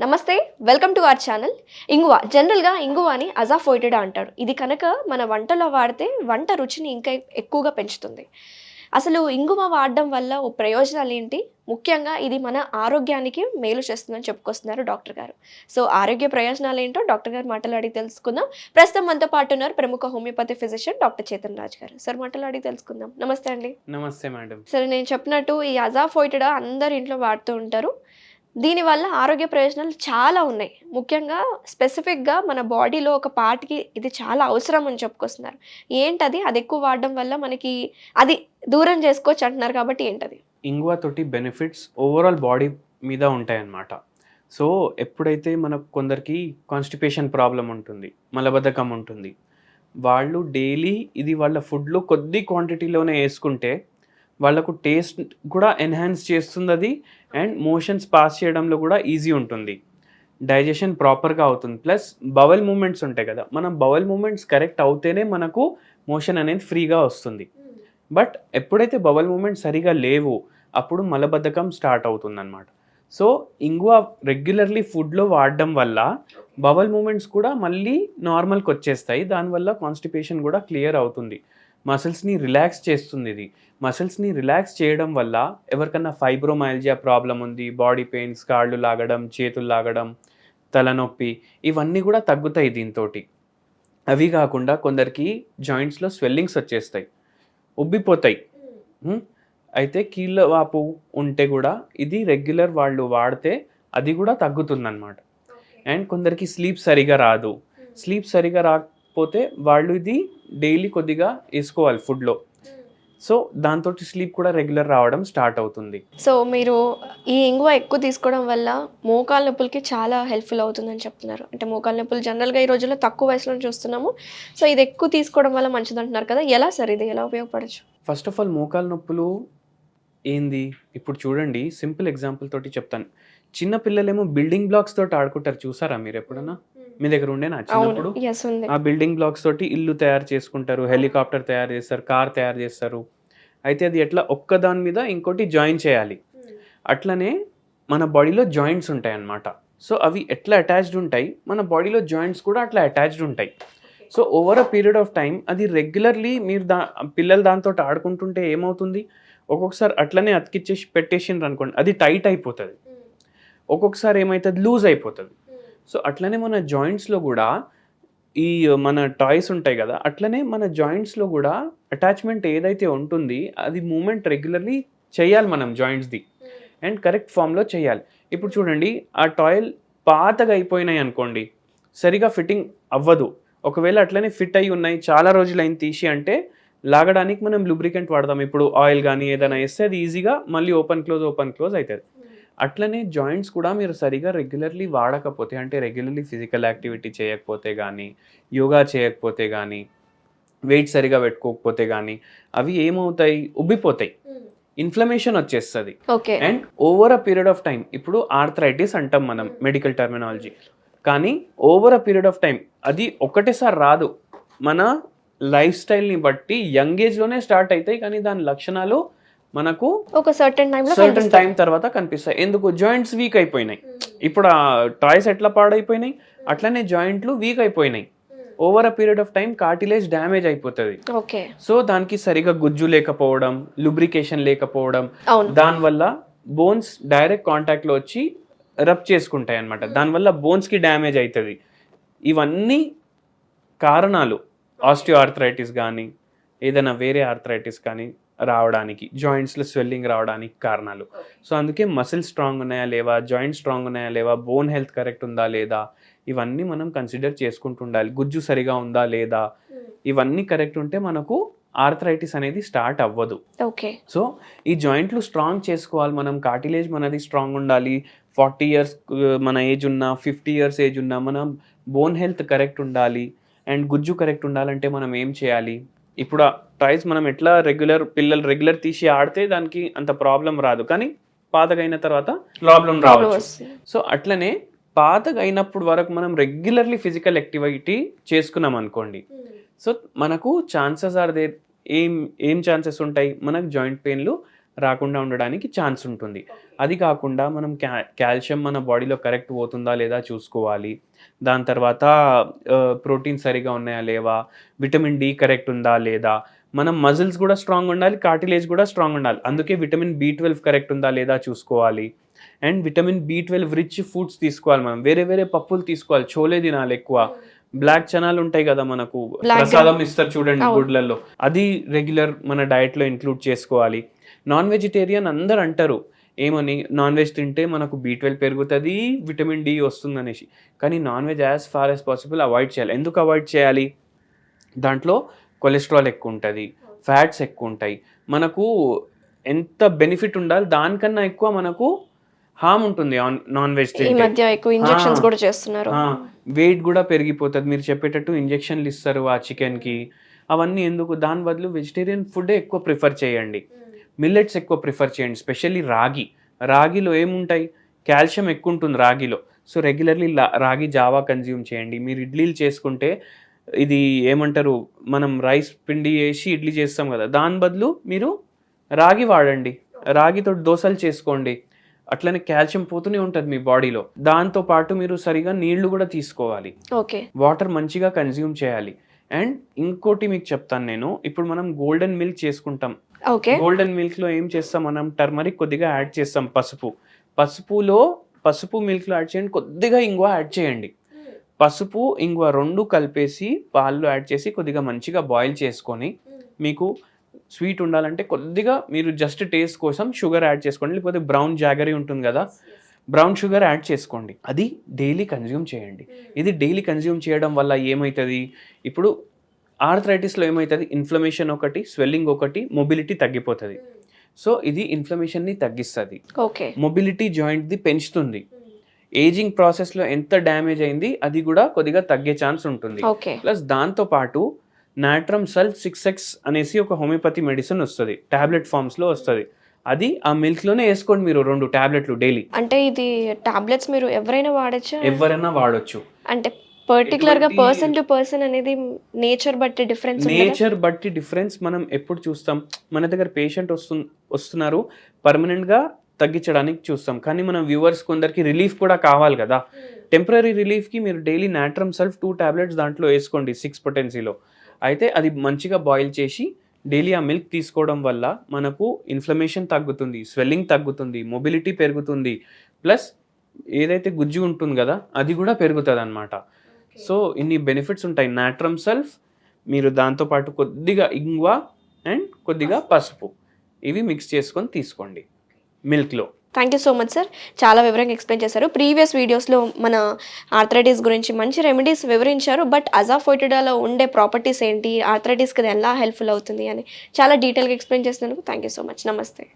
నమస్తే, welcome to our channel. ఇంగువ జనరల్గా ఇంగువని అజాఫోయిటెడా అంటారు. ఇది కనుక మన వంటలో వాడితే వంట రుచిని ఇంకా ఎక్కువగా పెంచుతుంది. అసలు ఇంగువ వాడడం వల్ల ప్రయోజనాలు ఏంటి? ముఖ్యంగా ఇది మన ఆరోగ్యానికి మేలు చేస్తుందని చెప్పుకొస్తున్నారు డాక్టర్ గారు. సో ఆరోగ్య ప్రయోజనాలు ఏంటో డాక్టర్ గారు మాట్లాడి తెలుసుకుందాం. ప్రస్తుతం మనతో పాటు ఉన్నారు ప్రముఖ homeopathy physician doctor Chetan Raj గారు. సార్ మాట్లాడి తెలుసుకుందాం. నమస్తే అండి. నమస్తే మేడం. సరే, నేను చెప్పినట్టు ఈ అజాఫోయిటెడా అందరి ఇంట్లో వాడుతూ ఉంటారు. దీనివల్ల ఆరోగ్య ప్రయోజనాలు చాలా ఉన్నాయి. ముఖ్యంగా స్పెసిఫిక్గా మన బాడీలో ఒక పార్ట్కి ఇది చాలా అవసరం అని చెప్పుకొస్తున్నారు. ఏంటది? అది ఎక్కువ వాడడం వల్ల మనకి అది దూరం చేసుకోవచ్చు అంటున్నారు, కాబట్టి ఏంటది? ఇంగువ తోటి బెనిఫిట్స్ ఓవరాల్ బాడీ మీద ఉంటాయన్నమాట. సో ఎప్పుడైతే మనకు కొందరికి కాన్స్టిపేషన్ ప్రాబ్లం ఉంటుంది, మలబద్ధకం ఉంటుంది, వాళ్ళు డైలీ ఇది వాళ్ళ ఫుడ్లో కొద్ది క్వాంటిటీలోనే వేసుకుంటే వాళ్ళకు టేస్ట్ కూడా ఎన్హాన్స్ చేస్తుంది అది, అండ్ మోషన్స్ పాస్ చేయడంలో కూడా ఈజీ ఉంటుంది, డైజెషన్ ప్రాపర్గా అవుతుంది. ప్లస్ బవల్ మూమెంట్స్ ఉంటాయి కదా, మనం బవల్ మూమెంట్స్ కరెక్ట్ అవుతేనే మనకు మోషన్ అనేది ఫ్రీగా వస్తుంది. బట్ ఎప్పుడైతే బవల్ మూమెంట్స్ సరిగా లేవు అప్పుడు మలబద్ధకం స్టార్ట్ అవుతుంది అనమాట. సో ఇంగువ రెగ్యులర్లీ ఫుడ్లో వాడడం వల్ల బవల్ మూమెంట్స్ కూడా మళ్ళీ నార్మల్కి వచ్చేస్తాయి. దానివల్ల కాన్స్టిపేషన్ కూడా క్లియర్ అవుతుంది. మసిల్స్ని రిలాక్స్ చేస్తుంది. ఇది మసిల్స్ని రిలాక్స్ చేయడం వల్ల ఎవరికన్నా ఫైబ్రోమైల్జియా ప్రాబ్లం ఉంది, బాడీ పెయిన్స్, కాళ్ళు లాగడం, చేతులు లాగడం, తలనొప్పి, ఇవన్నీ కూడా తగ్గుతాయి దీంతో. అవి కాకుండా కొందరికి జాయింట్స్లో స్వెల్లింగ్స్ వచ్చేస్తాయి, ఉబ్బిపోతాయి. అయితే కీళ్ళ వాపు ఉంటే కూడా ఇది రెగ్యులర్ వాళ్ళు వాడితే అది కూడా తగ్గుతుందన్నమాట. అండ్ కొందరికి స్లీప్ సరిగా రాదు. స్లీప్ సరిగా రాకపోతే వాళ్ళు ఇది డైలీ కొద్దిగా వేసుకోవాలి ఫుడ్లో. సో దాంతో స్లీప్ కూడా రెగ్యులర్ రావడం స్టార్ట్ అవుతుంది. సో మీరు ఈ ఇంగువ ఎక్కువ తీసుకోవడం వల్ల మోకాళ్ళ నొప్పులకి చాలా హెల్ప్ఫుల్ అవుతుందని చెప్తున్నారు. అంటే మోకాళ్ళ నొప్పులు జనరల్గా ఈ రోజుల్లో తక్కువ వయసులో చూస్తున్నాము. సో ఇది ఎక్కువ తీసుకోవడం వల్ల మంచిది అంటున్నారు కదా, ఎలా సార్ ఇది ఎలా ఉపయోగపడచ్చు? ఫస్ట్ ఆఫ్ ఆల్ మోకాళ్ళ నొప్పులు ఏంది ఇప్పుడు చూడండి, సింపుల్ ఎగ్జాంపుల్ తోటి చెప్తాను. చిన్న పిల్లలేమో బిల్డింగ్ బ్లాక్స్ తోటి ఆడుకుంటారు, చూసారా మీరు ఎప్పుడన్నా? మీ దగ్గర ఉండేనా చిన్నప్పుడు? ఆ బిల్డింగ్ బ్లాక్స్ తోటి ఇల్లు తయారు చేసుకుంటారు, హెలికాప్టర్ తయారు చేస్తారు, కార్ తయారు చేస్తారు. అయితే అది ఎట్లా ఒక్కదాని మీద ఇంకోటి జాయిన్ చేయాలి. అట్లనే మన బాడీలో జాయింట్స్ ఉంటాయి అన్నమాట. సో అవి ఎట్లా అటాచ్డ్ ఉంటాయి, మన బాడీలో జాయింట్స్ కూడా అట్లా అటాచ్డ్ ఉంటాయి. So over a period of time అది రెగ్యులర్లీ మీరు పిల్లలు దాంతో ఆడుకుంటుంటే ఏమవుతుంది, ఒక్కొక్కసారి అట్లనే అతికిచ్చేసి పెట్టేసిండ్రు అనుకోండి, అది టైట్ అయిపోతుంది. ఒక్కొక్కసారి ఏమవుతుంది, లూజ్ అయిపోతుంది. సో అట్లనే మన జాయింట్స్లో కూడా ఈ మన టాయ్స్ ఉంటాయి కదా, అట్లనే మన జాయింట్స్లో కూడా అటాచ్మెంట్ ఏదైతే ఉంటుంది అది మూమెంట్ రెగ్యులర్లీ చేయాలి మనం జాయింట్స్ది, అండ్ కరెక్ట్ ఫామ్లో చేయాలి. ఇప్పుడు చూడండి, ఆ టాయ్ పాతగా అయిపోయినాయి అనుకోండి, సరిగా ఫిట్టింగ్ అవ్వదు. ఒకవేళ అట్లనే ఫిట్ అయి ఉన్నాయి, చాలా రోజులు అయిన తీసి అంటే లాగడానికి మనం లూబ్రికెంట్ వాడతాం. ఇప్పుడు ఆయిల్ కానీ ఏదైనా వేస్తే అది ఈజీగా మళ్ళీ ఓపెన్ క్లోజ్ అవుతుంది. అట్లనే జాయింట్స్ కూడా మీరు సరిగా రెగ్యులర్లీ వాడకపోతే, అంటే రెగ్యులర్లీ ఫిజికల్ యాక్టివిటీ చేయకపోతే కానీ, యోగా చేయకపోతే కానీ, వెయిట్ సరిగా పెట్టుకోకపోతే కానీ అవి ఏమవుతాయి, ఉబ్బిపోతాయి, ఇన్ఫ్లమేషన్ వచ్చేస్తుంది. And over a period of time, ఇప్పుడు ఆర్థరైటిస్ అంటాం మనం మెడికల్ టర్మినాలజీ, కానీ over a period of time అది ఒకటేసారి రాదు. మన లైఫ్ స్టైల్ని బట్టి యంగ్ ఏజ్లోనే స్టార్ట్ అవుతాయి, కానీ దాని లక్షణాలు మనకు ఒక సర్టెన్ టైం తర్వాత కనిపిస్తాయి. ఎందుకు? జాయింట్స్ వీక్ అయిపోయినాయి. ఇప్పుడు ఆ టాయ్స్ ఎట్లా పాడైపోయినాయి, అట్లనే జాయింట్లు వీక్ అయిపోయినాయి. Over a period of time cartilage damage అయిపోతుంది. సో దానికి సరిగా గుజ్జు లేకపోవడం, లూబ్రికేషన్ లేకపోవడం, దానివల్ల బోన్స్ డైరెక్ట్ కాంటాక్ట్లో వచ్చి రబ్ చేసుకుంటాయి అన్నమాట. దానివల్ల బోన్స్కి డ్యామేజ్ అవుతుంది. ఇవన్నీ కారణాలు ఆస్టియో ఆర్థరైటిస్ కానీ ఏదైనా వేరే ఆర్థరైటిస్ కానీ రావడానికి, జాయింట్స్లో స్వెల్లింగ్ రావడానికి కారణాలు. సో అందుకే మసిల్ స్ట్రాంగ్ ఉన్నాయా లేవా, జాయింట్ స్ట్రాంగ్ ఉన్నాయా లేవా, బోన్ హెల్త్ కరెక్ట్ ఉందా లేదా, ఇవన్నీ మనం కన్సిడర్ చేసుకుంటూ ఉండాలి. గుజ్జు సరిగా ఉందా లేదా, ఇవన్నీ కరెక్ట్ ఉంటే మనకు ఆర్థరైటిస్ అనేది స్టార్ట్ అవ్వదు. సో ఈ జాయింట్లు స్ట్రాంగ్ చేసుకోవాలి మనం. కార్టిలేజ్ మనది స్ట్రాంగ్ ఉండాలి. 40 years మన ఏజ్ ఉన్నా, 50 years ఏజ్ ఉన్నా మనం బోన్ హెల్త్ కరెక్ట్ ఉండాలి, అండ్ గుజ్జు కరెక్ట్ ఉండాలంటే మనం ఏం చేయాలి? ఇప్పుడు ఆ టాయ్స్ మనం ఎట్లా పిల్లలు రెగ్యులర్ తీసి ఆడితే దానికి అంత ప్రాబ్లం రాదు, కానీ పాతగా అయిన తర్వాత ప్రాబ్లం రావచ్చు. సో అట్లనే పాతగా అయినప్పుడు వరకు మనం రెగ్యులర్లీ ఫిజికల్ యాక్టివిటీ చేసుకున్నాం అనుకోండి, సో మనకు ఛాన్సెస్ ఆర్ దేర్, ఏం ఛాన్సెస్ ఉంటాయి, మనకు జాయింట్ పెయిన్లు రాకుండా ఉండడానికి ఛాన్స్ ఉంటుంది. అది కాకుండా మనం కాల్షియం మన బాడీలో కరెక్ట్ పోతుందా లేదా చూసుకోవాలి. దాని తర్వాత ప్రోటీన్ సరిగా ఉన్నాయా లేవా, విటమిన్ డి కరెక్ట్ ఉందా లేదా, మనం మజిల్స్ కూడా స్ట్రాంగ్ ఉండాలి, కార్టిలేజ్ కూడా స్ట్రాంగ్ ఉండాలి. అందుకే విటమిన్ B12 కరెక్ట్ ఉందా లేదా చూసుకోవాలి. And vitamin B12 rich foods తీసుకోవాలి. మనం వేరే వేరే పప్పులు తీసుకోవాలి, చోలే తినాలి ఎక్కువ. బ్లాక్ చనాలు ఉంటాయి కదా మనకు, ప్రసాదం ఇస్తారు చూడండి గుడ్లలో, అది రెగ్యులర్ మన డైట్లో ఇంక్లూడ్ చేసుకోవాలి. నాన్ వెజిటేరియన్ అందరు అంటారు ఏమని, నాన్ వెజ్ తింటే మనకు B12 పెరుగుతుంది, విటమిన్ డి వస్తుంది అనేసి. కానీ non veg as far as possible avoid చేయాలి. ఎందుకు అవాయిడ్ చేయాలి? దాంట్లో కొలెస్ట్రాల్ ఎక్కువ ఉంటుంది, ఫ్యాట్స్ ఎక్కువ ఉంటాయి. మనకు ఎంత బెనిఫిట్ ఉండాలి దానికన్నా ఎక్కువ మనకు హామ్ ఉంటుంది నాన్ వెజ్ ఈ మధ్య ఎక్కువ ఇంజెక్షన్స్ కూడా చేస్తున్నారు. వెయిట్ కూడా పెరిగిపోతుంది. మీరు చెప్పేటట్టు ఇంజెక్షన్లు ఇస్తారు ఆ చికెన్కి, అవన్నీ ఎందుకు? దాని బదులు వెజిటేరియన్ ఫుడ్ ఎక్కువ ప్రిఫర్ చేయండి. మిల్లెట్స్ ఎక్కువ ప్రిఫర్ చేయండి, స్పెషల్లీ రాగిలో ఏముంటాయి, కాల్షియం ఎక్కువ ఉంటుంది రాగిలో. సో రెగ్యులర్లీ రాగి జావా కన్జ్యూమ్ చేయండి. మీరు ఇడ్లీలు చేసుకుంటే ఇది ఏమంటారు, మనం రైస్ పిండి వేసి ఇడ్లీ చేస్తాం కదా, దాని బదులు మీరు రాగి వాడండి, రాగితో దోశలు చేసుకోండి. అట్లనే కాల్షియం పోతూనే ఉంటుంది మీ బాడీలో. దాంతో పాటు మీరు సరిగా నీళ్లు కూడా తీసుకోవాలి, వాటర్ మంచిగా కన్జ్యూమ్ చేయాలి. అండ్ ఇంకోటి మీకు చెప్తాను నేను, ఇప్పుడు మనం గోల్డెన్ మిల్క్ చేసుకుంటాం. గోల్డెన్ మిల్క్ లో ఏం చేస్తాం మనం, టర్మరిక్ కొద్దిగా యాడ్ చేస్తాం, పసుపు మిల్క్ లో యాడ్ చేయండి, కొద్దిగా ఇంగువ యాడ్ చేయండి. పసుపు ఇంగువ రెండు కలిపేసి పాల్లో యాడ్ చేసి కొద్దిగా మంచిగా బాయిల్ చేసుకొని, మీకు స్వీట్ ఉండాలంటే కొద్దిగా మీరు జస్ట్ టేస్ట్ కోసం షుగర్ యాడ్ చేసుకోండి, లేకపోతే బ్రౌన్ జాగరీ ఉంటుంది కదా, బ్రౌన్ షుగర్ యాడ్ చేసుకోండి. అది డైలీ కన్జ్యూమ్ చేయండి. ఇది డైలీ కన్జ్యూమ్ చేయడం వల్ల ఏమవుతుంది, ఇప్పుడు ఆర్థరైటిస్లో ఏమవుతుంది, ఇన్ఫ్లమేషన్ ఒకటి, స్వెల్లింగ్ ఒకటి, మొబిలిటీ తగ్గిపోతుంది. సో ఇది ఇన్ఫ్లమేషన్ని తగ్గిస్తుంది, మొబిలిటీ జాయింట్ది పెంచుతుంది. ఏజింగ్ ప్రాసెస్లో ఎంత డ్యామేజ్ అయింది అది కూడా కొద్దిగా తగ్గే ఛాన్స్ ఉంటుంది. ప్లస్ దాంతోపాటు నాట్రమ్ సల్ఫ్ 6x అనేసి ఒక హోమియోపతి మెడిసిన్ వస్తుంది, టాబ్లెట్ ఫామ్స్లో వస్తుంది. అది ఆ మిల్క్లోనే వేసుకోండి మీరు 2 టాబ్లెట్లు డైలీ. అంటే ఇది టాబ్లెట్స్ మీరు ఎవరైనా వాడచ్చు? ఎవరైనా వాడచ్చు. అంటే పర్టికులర్ గా పర్సన్ టు పర్సన్ అనేది నేచర్ బట్టి డిఫరెన్స్ మనం ఎప్పుడు చూస్తాం, మన దగ్గర పేషెంట్ వస్తున్నారు పర్మనెంట్ గా తగ్గించడానికి చూస్తాం, కానీ మన వ్యూవర్స్ కొందరికి రిలీఫ్ కూడా కావాలి కదా. టెంపరీ రిలీఫ్కి మీరు డైలీ నాట్రమ్ సల్ఫ్ 2 టాబ్లెట్స్ దాంట్లో వేసుకోండి 6 పొటెన్సీలో. అయితే అది మంచిగా బాయిల్ చేసి డైలీ ఆ మిల్క్ తీసుకోవడం వల్ల మనకు ఇన్ఫ్లమేషన్ తగ్గుతుంది, స్వెల్లింగ్ తగ్గుతుంది, మొబిలిటీ పెరుగుతుంది, ప్లస్ ఏదైతే గుజ్జు ఉంటుంది కదా అది కూడా పెరుగుతుంది అన్నమాట. సో ఇన్ని బెనిఫిట్స్ ఉంటాయి. నాట్రమ్ సల్ఫ్, మీరు దాంతోపాటు కొద్దిగా ఇంగువ అండ్ కొద్దిగా పసుపు, ఇవి మిక్స్ చేసుకొని తీసుకోండి మిల్క్లో. Thank you so much sir, చాలా వివరంగా ఎక్స్ప్లెయిన్ చేశారు. ప్రీవియస్ వీడియోస్లో మన ఆర్థరైటిస్ గురించి మంచి రెమెడీస్ వివరించారు, బట్ అజాఫోయిటిడాలో ఉండే ప్రాపర్టీస్ ఏంటి, ఆర్థరైటిస్కి అది ఎలా హెల్ప్ఫుల్ అవుతుంది అని చాలా డీటెయిల్గా ఎక్స్ప్లెయిన్ చేసినందుకు థ్యాంక్ యూ సో మచ్. నమస్తే.